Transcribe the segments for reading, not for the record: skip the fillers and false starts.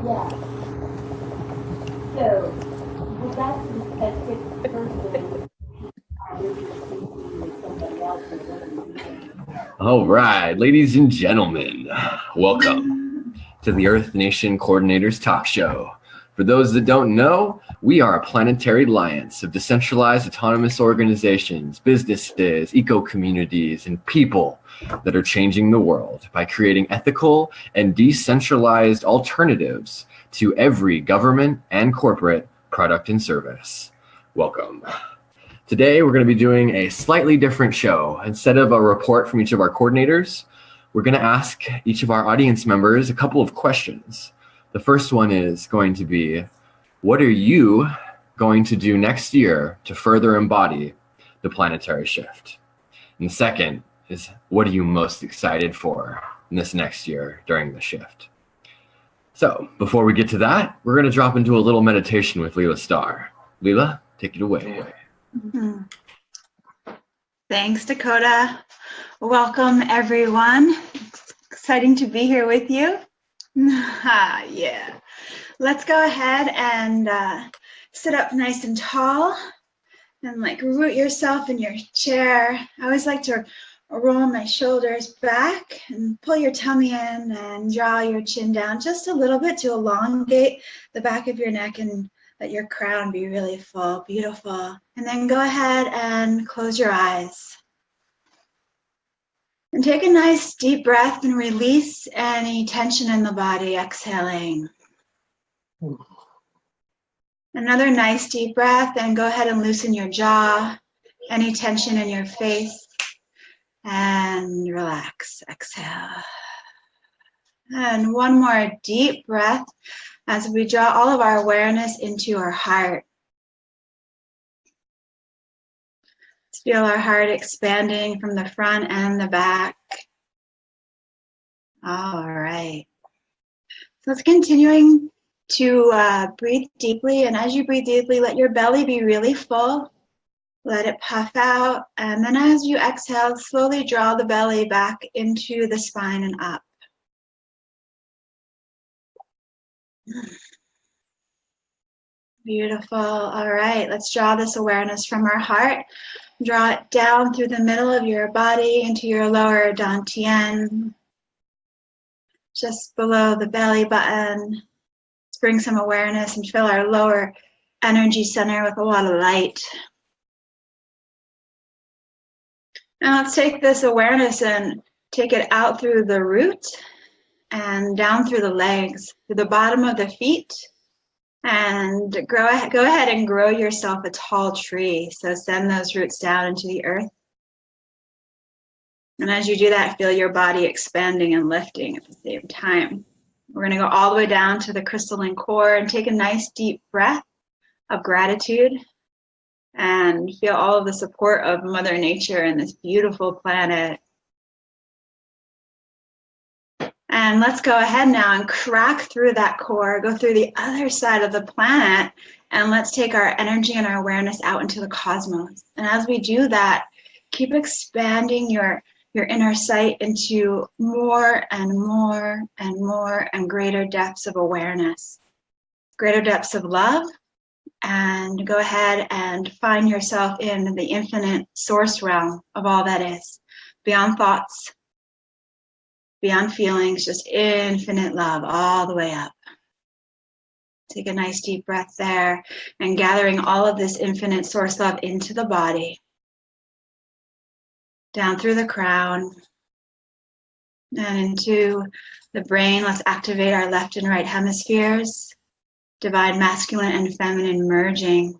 Yeah. So, with that specific person, you're just speaking with somebody else or what are you doing? All right, ladies and gentlemen, welcome to the Earth Nation Coordinators Talk Show. For those that don't know, we are a planetary alliance of decentralized autonomous organizations, businesses, eco-communities, and people that are changing the world by creating ethical and decentralized alternatives to every government and corporate product and service. Welcome. Today, we're going to be doing a slightly different show. Instead of a report from each of our coordinators, we're going to ask each of our audience members a couple of questions. The first one is going to be, what are you going to do next year to further embody the planetary shift? And the second is, what are you most excited for in this next year during the shift? So before we get to that, we're going to drop into a little meditation with Leela Starr. Leela, take it away. Mm-hmm. Thanks, Dakota. Welcome, everyone. It's exciting to be here with you. Yeah. Let's go ahead and sit up nice and tall and root yourself in your chair. I always like to roll my shoulders back and pull your tummy in and draw your chin down just a little bit to elongate the back of your neck and let your crown be really full, beautiful. And then go ahead and close your eyes. And take a nice deep breath and release any tension in the body, exhaling. Another nice deep breath, and go ahead and loosen your jaw, any tension in your face, and relax, exhale. And one more deep breath as we draw all of our awareness into our heart. Let's feel our heart expanding from the front and the back. All right. So it's continuing to breathe deeply. And as you breathe deeply, let your belly be really full. Let it puff out. And then as you exhale, slowly draw the belly back into the spine and up. Beautiful. All right, let's draw this awareness from our heart. Draw it down through the middle of your body into your lower dantian, just below the belly button. Let's bring some awareness and fill our lower energy center with a lot of light. Now let's take this awareness and take it out through the root and down through the legs, through the bottom of the feet. And go ahead and grow yourself a tall tree. So send those roots down into the earth. And as you do that, feel your body expanding and lifting at the same time. We're going to go all the way down to the crystalline core and take a nice deep breath of gratitude and feel all of the support of Mother Nature and this beautiful planet. And let's go ahead now and crack through that core, go through the other side of the planet, and let's take our energy and our awareness out into the cosmos. And as we do that, keep expanding your inner sight into more and more and more and greater depths of awareness, greater depths of love, and go ahead and find yourself in the infinite source realm of all that is, beyond thoughts, beyond feelings, just infinite love all the way up. Take a nice deep breath there and gathering all of this infinite source love into the body, down through the crown and into the brain. Let's activate our left and right hemispheres, divine masculine and feminine merging.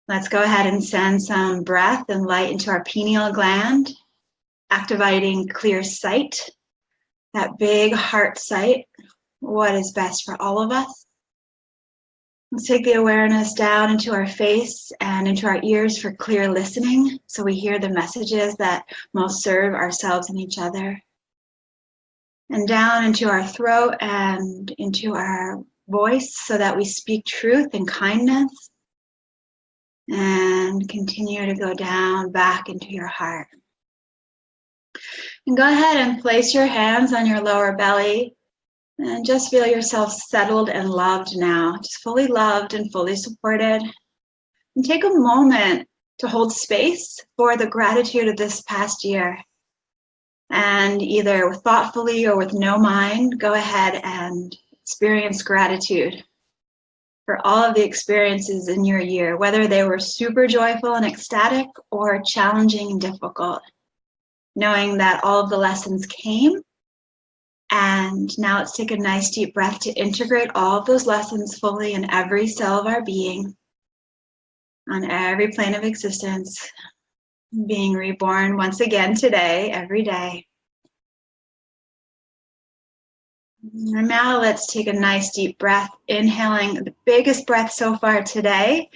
Let's go ahead and send some breath and light into our pineal gland, activating clear sight, that big heart sight, what is best for all of us. Let's take the awareness down into our face and into our ears for clear listening, so we hear the messages that most serve ourselves and each other. And down into our throat and into our voice so that we speak truth and kindness. And continue to go down back into your heart. And go ahead and place your hands on your lower belly And just feel yourself settled and loved now, just fully loved and fully supported. And take a moment to hold space for the gratitude of this past year. And either thoughtfully or with no mind, go ahead and experience gratitude for all of the experiences in your year, whether they were super joyful and ecstatic or challenging and difficult. Knowing that all of the lessons came. And now let's take a nice deep breath to integrate all of those lessons fully in every cell of our being, on every plane of existence, being reborn once again today, every day. And now let's take a nice deep breath, inhaling the biggest breath so far today.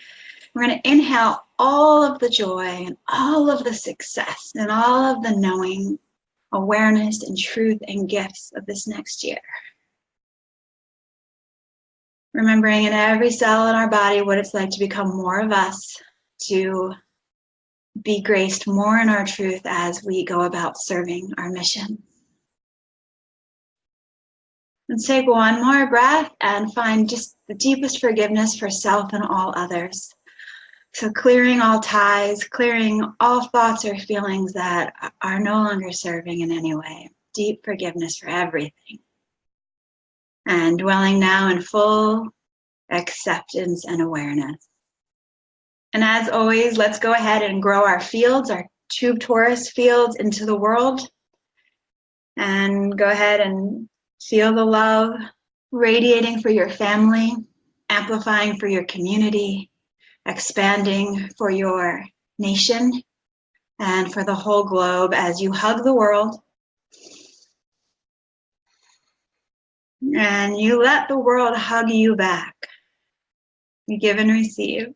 We're going to inhale all of the joy and all of the success and all of the knowing, awareness and truth and gifts of this next year. Remembering in every cell in our body what it's like to become more of us, to be graced more in our truth as we go about serving our mission. Let's take one more breath and find just the deepest forgiveness for self and all others. So clearing all ties, clearing all thoughts or feelings that are no longer serving in any way. Deep forgiveness for everything. And dwelling now in full acceptance and awareness. And as always, let's go ahead and grow our fields, our tube torus fields into the world. And go ahead and feel the love radiating for your family, amplifying for your community, expanding for your nation and for the whole globe as you hug the world and you let the world hug you back. You give and receive.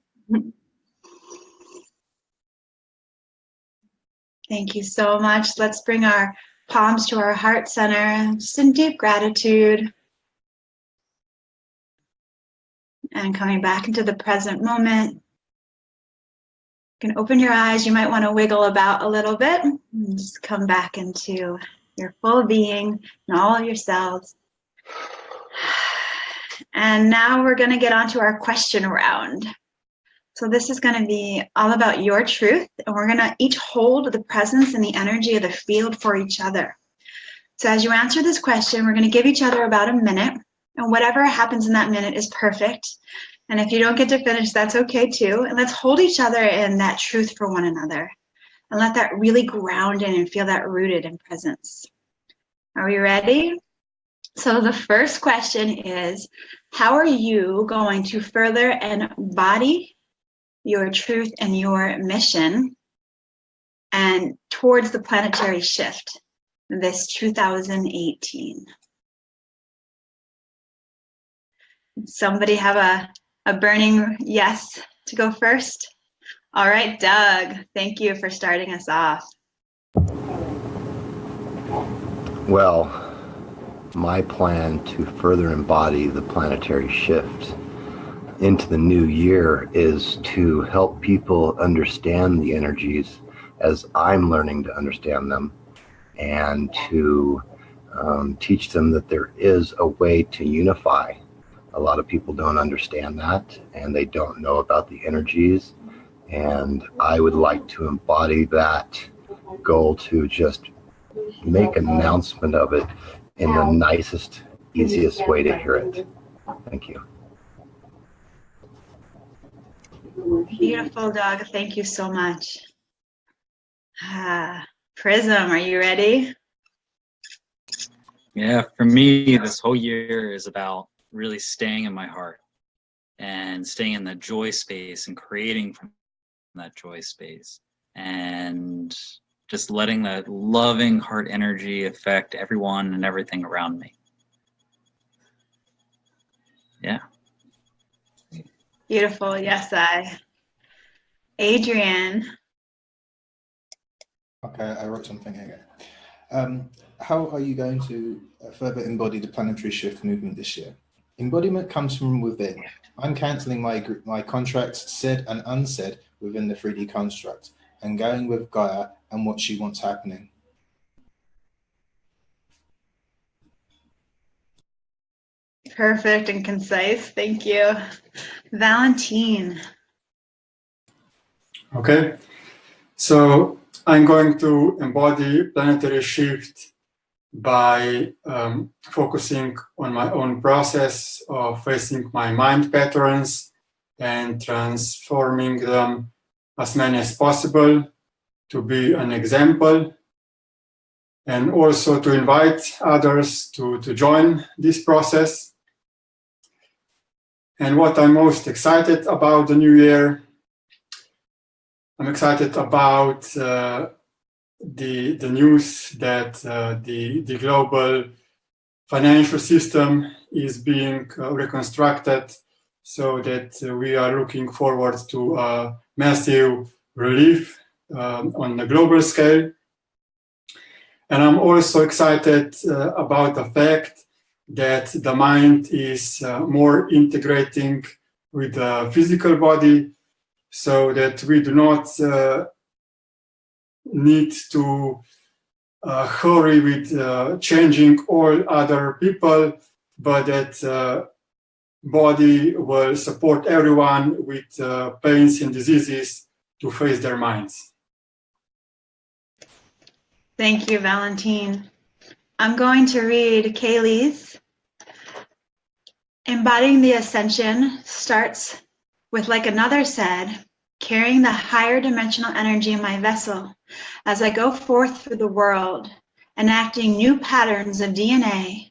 Thank you so much. Let's bring our palms to our heart center, just in deep gratitude. And coming back into the present moment. You can open your eyes. You might want to wiggle about a little bit and just come back into your full being and all of your cells. And now we're going to get onto our question round. So this is going to be all about your truth, and we're going to each hold the presence and the energy of the field for each other. So as you answer this question, we're going to give each other about a minute, and whatever happens in that minute is perfect. And if you don't get to finish, that's okay too. And let's hold each other in that truth for one another and let that really ground in and feel that rooted in presence. Are we ready? So the first question is, how are you going to further embody your truth and your mission and towards the planetary shift this 2018? Somebody have a burning yes to go first? All right, Doug, thank you for starting us off. Well, my plan to further embody the planetary shift into the new year is to help people understand the energies as I'm learning to understand them, and to teach them that there is a way to unify. A lot of people don't understand that, and they don't know about the energies, and I would like to embody that goal to just make an announcement of it in the nicest, easiest way to hear it. Thank you. Beautiful, Doug. Thank you so much. Prism, are you ready? Yeah, for me, this whole year is about really staying in my heart and staying in the joy space and creating from that joy space and just letting that loving heart energy affect everyone and everything around me. Yeah. Beautiful. Yes, Adrian. Okay, I wrote something here. How are you going to further embody the planetary shift movement this year? Embodiment comes from within. I'm cancelling my contracts, said and unsaid, within the 3D construct, and going with Gaia and what she wants happening. Perfect and concise. Thank you. Valentine. Okay, so I'm going to embody planetary shift by focusing on my own process of facing my mind patterns and transforming them as many as possible to be an example, and also to invite others to join this process. And what I'm most excited about the new year, I'm excited about the news that the global financial system is being reconstructed, so that we are looking forward to a massive relief on the global scale. And I'm also excited about the fact that the mind is more integrating with the physical body, so that we do not need to hurry with changing all other people, but that body will support everyone with pains and diseases to face their minds. Thank you, Valentine. I'm going to read Kaylee's. Embodying the ascension starts with, like another said, carrying the higher dimensional energy in my vessel as I go forth through the world, enacting new patterns of DNA,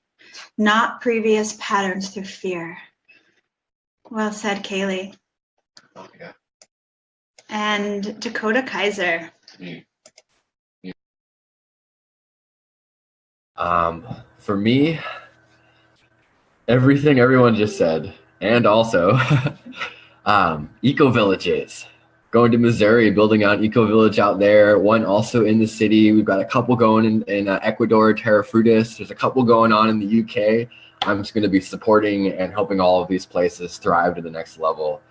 not previous patterns through fear. Well said, Kaylee. Oh, yeah. And Dakota Kaiser. For me, everything everyone just said, and also eco villages. Going to Missouri, building out an eco village out there. One also in the city. We've got a couple going in Ecuador, Terra Frutis. There's a couple going on in the UK. I'm just going to be supporting and helping all of these places thrive to the next level.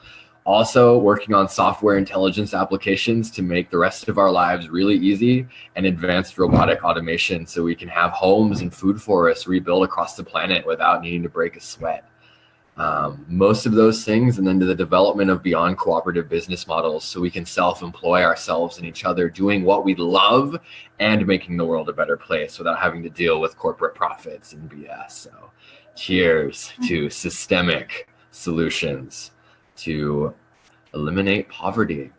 Also working on software intelligence applications to make the rest of our lives really easy, and advanced robotic automation so we can have homes and food forests rebuilt across the planet without needing to break a sweat. Most of those things, and then to the development of beyond cooperative business models so we can self-employ ourselves and each other doing what we love and making the world a better place without having to deal with corporate profits and BS. So cheers to systemic solutions to eliminate poverty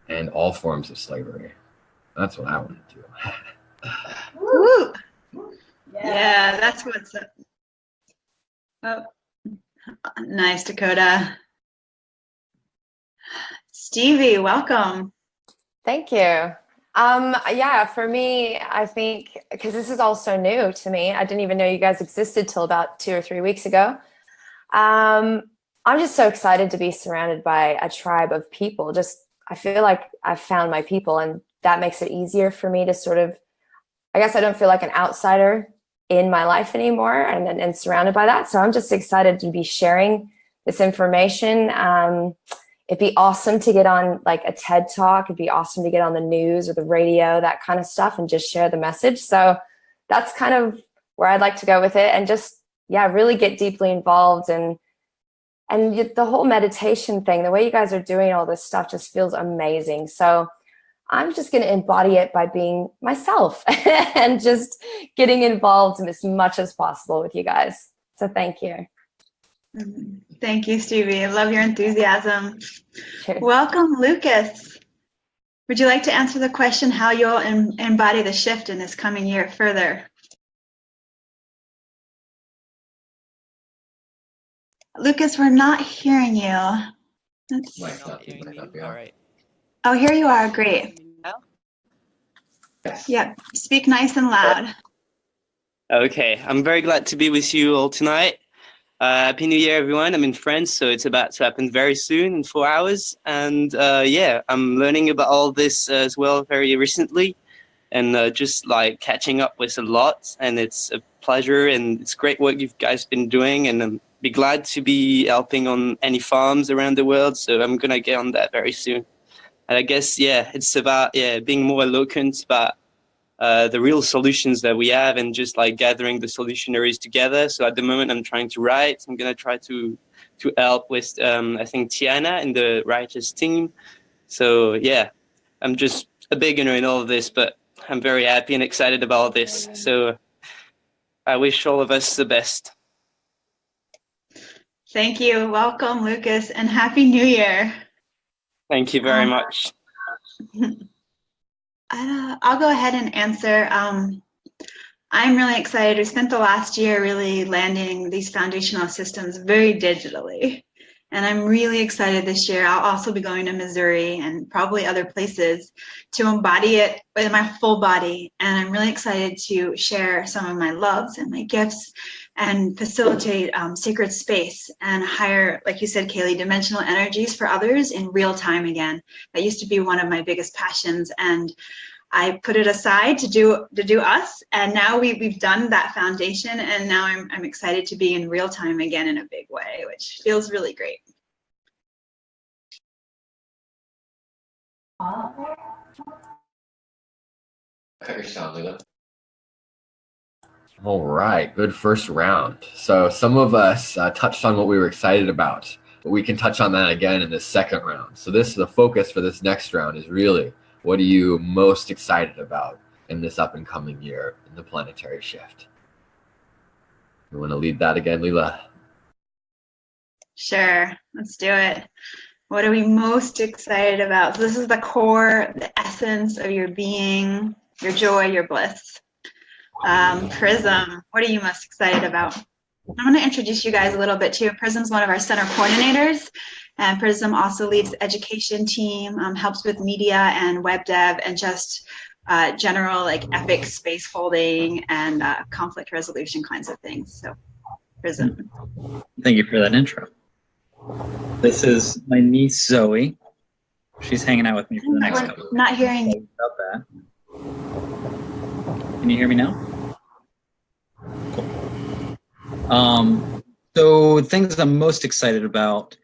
and all forms of slavery. That's what I want to do. Woo! Yeah, that's what's up. Oh, nice, Dakota. Stevie, welcome. Thank you. Yeah, for me, I think, because this is all so new to me, I didn't even know you guys existed till about 2 or 3 weeks ago. I'm just so excited to be surrounded by a tribe of people. I feel like I've found my people, and that makes it easier for me to sort of, I guess I don't feel like an outsider in my life anymore, and surrounded by that. So I'm just excited to be sharing this information. It'd be awesome to get on like a TED Talk. It'd be awesome to get on the news or the radio, that kind of stuff, and just share the message. So that's kind of where I'd like to go with it, and just, yeah, really get deeply involved. And the whole meditation thing, the way you guys are doing all this stuff just feels amazing. So I'm just going to embody it by being myself and just getting involved as much as possible with you guys. So thank you. Thank you, Stevie. I love your enthusiasm. Cheers. Welcome, Lucas. Would you like to answer the question how you'll embody the shift in this coming year further? Lucas, we're not hearing you. All right. Oh, here you are. Great. Yep. Speak nice and loud. Okay. I'm very glad to be with you all tonight. Happy New Year, everyone. I'm in France, so it's about to happen very soon, in 4 hours. And yeah, I'm learning about all this as well very recently, and just like catching up with a lot. And it's a pleasure, and it's great work you guys been doing. And I'm be glad to be helping on any farms around the world. So I'm gonna get on that very soon. And I guess, yeah, it's about being more eloquent, about the real solutions that we have and just like gathering the solutionaries together. So at the moment, I'm trying to write. I'm gonna try to help with I think Tiana and the writers team. So yeah, I'm just a beginner in all of this, but I'm very happy and excited about this. So I wish all of us the best. Thank you. Welcome, Lucas, and Happy New Year. Thank you very much. I'll go ahead and answer. I'm really excited. We spent the last year really landing these foundational systems very digitally. And I'm really excited this year. I'll also be going to Missouri and probably other places to embody it with my full body. And I'm really excited to share some of my loves and my gifts and facilitate sacred space and higher, like you said, Kaylee, dimensional energies for others in real time again. That used to be one of my biggest passions. And I put it aside to do us, and now we've done that foundation, and now I'm excited to be in real time again in a big way, which feels really great. Cut your sound, Leila. All right, good first round. So some of us touched on what we were excited about, but we can touch on that again in the second round. So the focus for this next round is really, what are you most excited about in this up and coming year in the planetary shift? You want to lead that again, Leila? Sure, let's do it. What are we most excited about? So this is the core, the essence of your being, your joy, your bliss. Prism, what are you most excited about? I'm going to introduce you guys a little bit too. Prism's one of our center coordinators, and Prism also leads the education team, helps with media and web dev, and just general like epic space holding and conflict resolution kinds of things. So, Prism. Thank you for that intro. This is my niece Zoe. She's hanging out with me for the next couple. Not hearing you. About that. Can you hear me now? Cool. So things I'm most excited about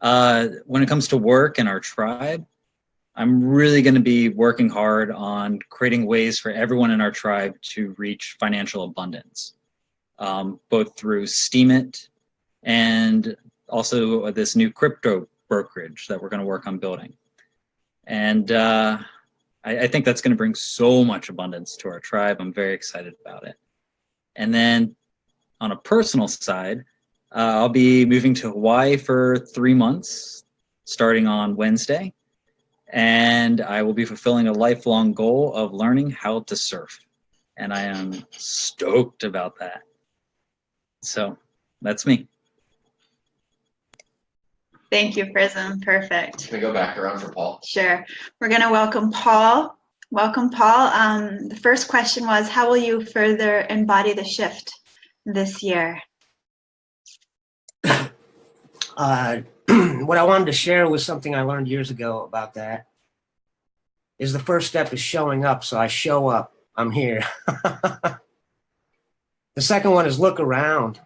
when it comes to work and our tribe, I'm really going to be working hard on creating ways for everyone in our tribe to reach financial abundance, both through Steemit and also this new crypto brokerage that we're going to work on building. And I think that's going to bring so much abundance to our tribe. I'm very excited about it. And then on a personal side, I'll be moving to Hawaii for 3 months, starting on Wednesday. And I will be fulfilling a lifelong goal of learning how to surf. And I am stoked about that. So that's me. Thank you, Prism. Perfect. Can we go back around for Paul? Sure. We're going to welcome Paul. Welcome, Paul. The first question was, how will you further embody the shift this year? What I wanted to share was something I learned years ago about that. Is the first step is showing up. So I show up. I'm here. The second one is look around.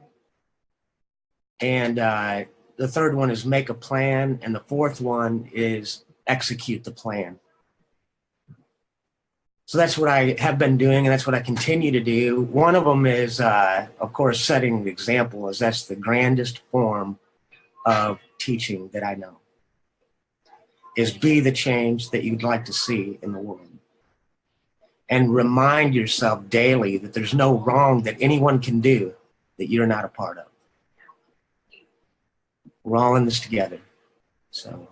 And the third one is make a plan. And the fourth one is execute the plan. So that's what I have been doing, and that's what I continue to do. One of them is, of course, setting the example, as that's the grandest form of teaching that I know, is be the change that you'd like to see in the world. And remind yourself daily that there's no wrong that anyone can do that you're not a part of. We're all in this together. So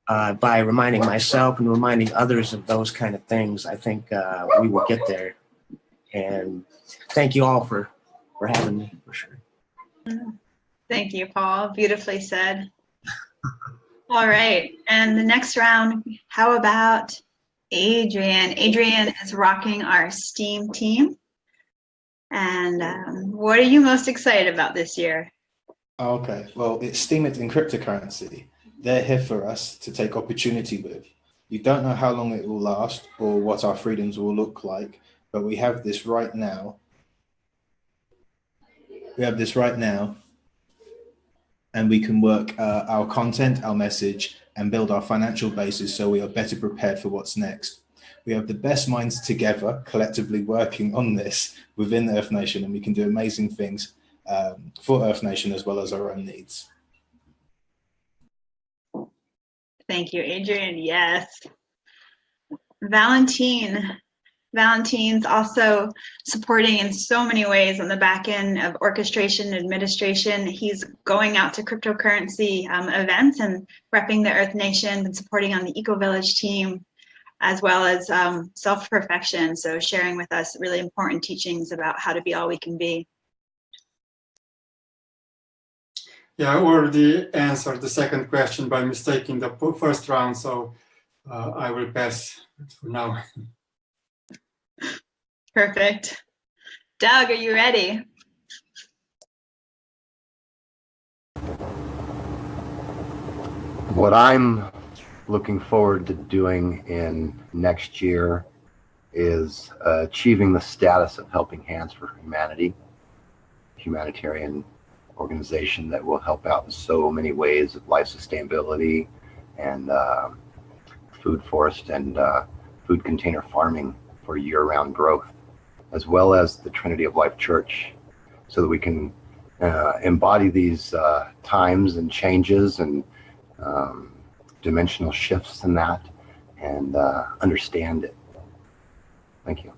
by reminding myself and reminding others of those kind of things, I think we will get there. And thank you all for having me, for sure. Thank you, Paul. Beautifully said. All right. And the next round, how about Adrian? Adrian is rocking our STEAM team. And what are you most excited about this year? Okay, well, it's Steemit and cryptocurrency. They're here for us to take opportunity with. You don't know how long it will last or what our freedoms will look like, but we have this right now. And we can work our content, our message, and build our financial basis so we are better prepared for what's next. We have the best minds together, collectively working on this within Earth Nation, and we can do amazing things for Earth Nation as well as our own needs. Thank you, Adrian. Yes. Valentine's also supporting in so many ways on the back end of orchestration, administration. He's going out to cryptocurrency events and repping the Earth Nation and supporting on the Eco Village team, as well as self-perfection. So sharing with us really important teachings about how to be all we can be. Yeah, I already answered the second question by mistaking the first round, so I will pass for now. Perfect. Doug, are you ready? What I'm looking forward to doing in next year is achieving the status of Helping Hands for Humanity, humanitarian organization that will help out in so many ways of life sustainability and food forest and food container farming for year-round growth, as well as the Trinity of Life Church, so that we can embody these times and changes and dimensional shifts in that and understand it. Thank you.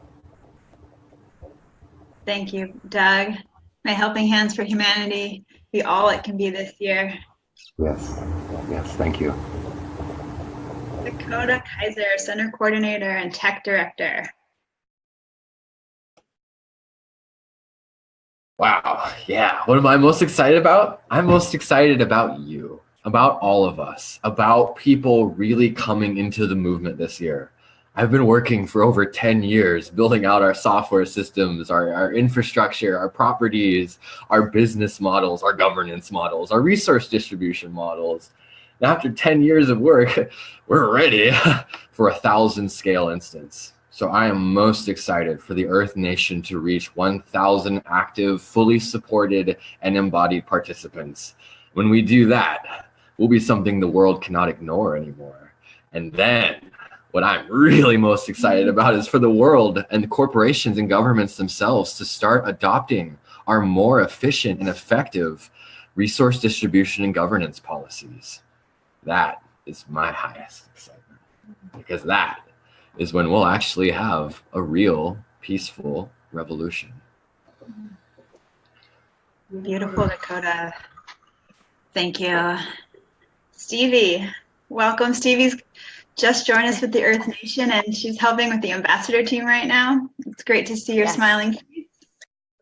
Thank you, Doug. May Helping Hands for Humanity be all it can be this year. Yes, yes, thank you. Dakota Kaiser, Center Coordinator and Tech Director. Wow. Yeah. What am I most excited about? I'm most excited about you, about all of us, about people really coming into the movement this year. I've been working for over 10 years, building out our software systems, our infrastructure, our properties, our business models, our governance models, our resource distribution models. And after 10 years of work, we're ready for 1,000 scale instance. So I am most excited for the Earth Nation to reach 1,000 active, fully supported, and embodied participants. When we do that, we'll be something the world cannot ignore anymore. And then what I'm really most excited about is for the world and the corporations and governments themselves to start adopting our more efficient and effective resource distribution and governance policies. That is my highest excitement, because that is when we'll actually have a real peaceful revolution. Beautiful, Dakota. Thank you. Stevie, welcome. Stevie's just joined us with the Earth Nation, and she's helping with the ambassador team right now. It's great to see your smiling face.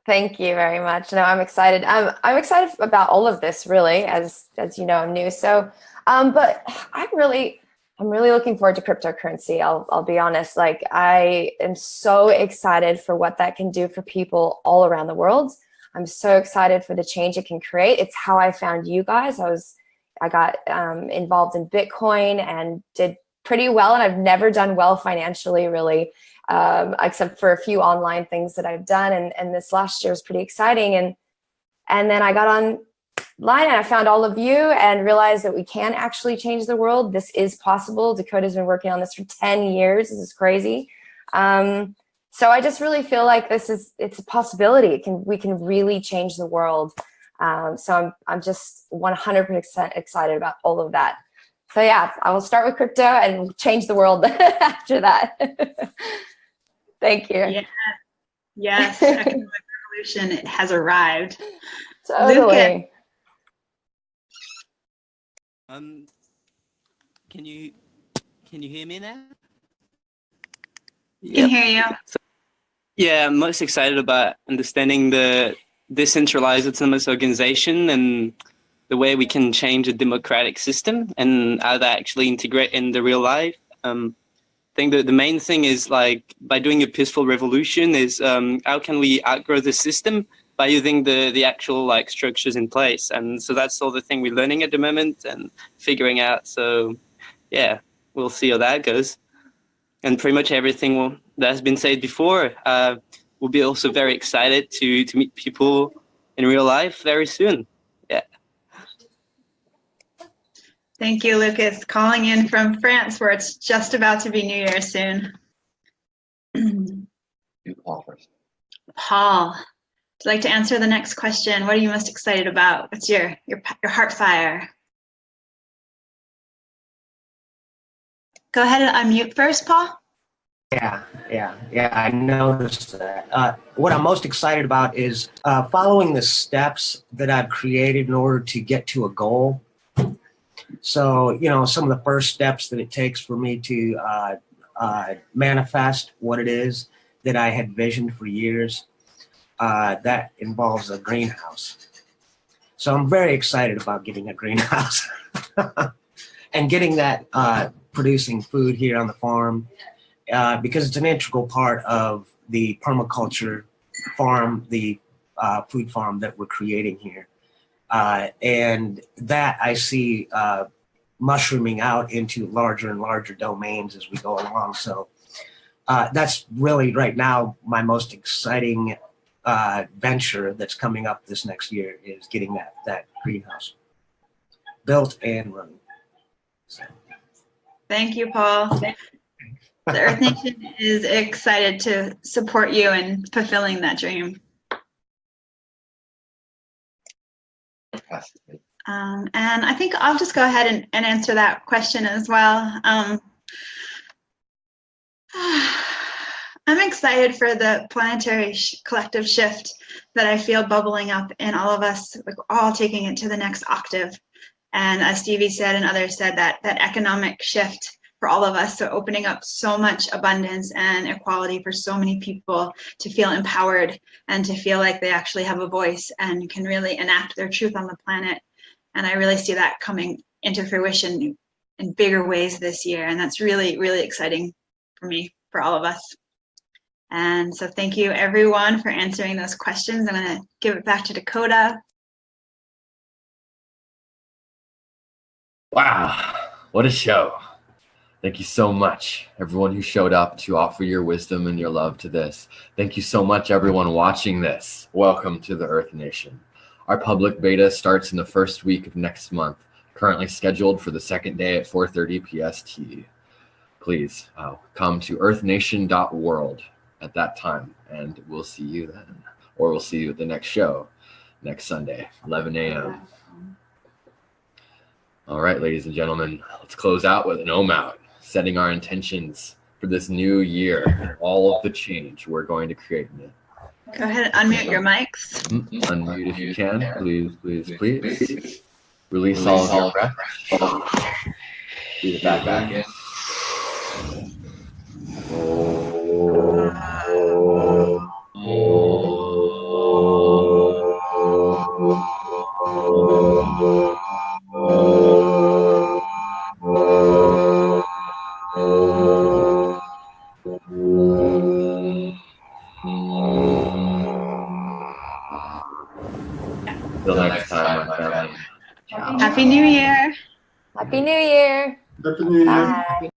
Thank you very much. No, I'm excited. I'm excited about all of this, really, as you know, I'm new. So, but I'm really looking forward to cryptocurrency. I'll be honest. Like, I am so excited for what that can do for people all around the world. I'm so excited for the change it can create. It's how I found you guys. I got involved in Bitcoin and did pretty well, and I've never done well financially, really, except for a few online things that I've done. And this last year was pretty exciting. And then I got online and I found all of you and realized that we can actually change the world. This is possible. Dakota's been working on this for 10 years. This is crazy. So I just really feel like it's a possibility. We can really change the world. So I'm just 100% excited about all of that. So yeah, I will start with crypto and change the world after that. Thank you. Yeah. Yes, economic revolution has arrived. Totally. Lucas. Can you hear me now? Can hear you. Yeah, I'm most excited about understanding the decentralized autonomous organization and the way we can change a democratic system and how that actually integrate in the real life. I think that the main thing is, like, by doing a peaceful revolution is how can we outgrow the system by using the actual, like, structures in place. And so that's all the thing we're learning at the moment and figuring out. So yeah, we'll see how that goes. And pretty much everything that has been said before. We'll be also very excited to meet people in real life very soon. Yeah. Thank you, Lucas. Calling in from France, where it's just about to be New Year soon. Do Paul first. Paul, would you like to answer the next question? What are you most excited about? What's your heart fire? Go ahead and unmute first, Paul. Yeah. I noticed that. What I'm most excited about is following the steps that I've created in order to get to a goal. So, some of the first steps that it takes for me to manifest what it is that I had visioned for years, that involves a greenhouse. So I'm very excited about getting a greenhouse and getting that producing food here on the farm. Because it's an integral part of the permaculture farm, the food farm that we're creating here. And that I see mushrooming out into larger and larger domains as we go along. So that's really right now my most exciting venture that's coming up this next year is getting that greenhouse built and running. So. Thank you, Paul. The Earth Nation is excited to support you in fulfilling that dream. And I think I'll just go ahead and answer that question as well. I'm excited for the planetary collective shift that I feel bubbling up in all of us, like all taking it to the next octave. And as Stevie said and others said, that economic shift for all of us, so opening up so much abundance and equality for so many people to feel empowered and to feel like they actually have a voice and can really enact their truth on the planet. And I really see that coming into fruition in bigger ways this year. And that's really, really exciting for me, for all of us. And so thank you everyone for answering those questions. I'm gonna give it back to Dakota. Wow, what a show. Thank you so much, everyone who showed up to offer your wisdom and your love to this. Thank you so much, everyone watching this. Welcome to the Earth Nation. Our public beta starts in the first week of next month, currently scheduled for the second day at 4:30 PST. Please come to earthnation.world at that time, and we'll see you then. Or we'll see you at the next show next Sunday, 11 a.m. All right, ladies and gentlemen, let's close out with an Om Out, setting our intentions for this new year and all of the change we're going to create in it. Go ahead and unmute your mics. Unmute if you can, please. Release all of your breath. Breathe it back in. Till next time, my family. Happy New Year. Happy New Year. Happy New Year. Bye.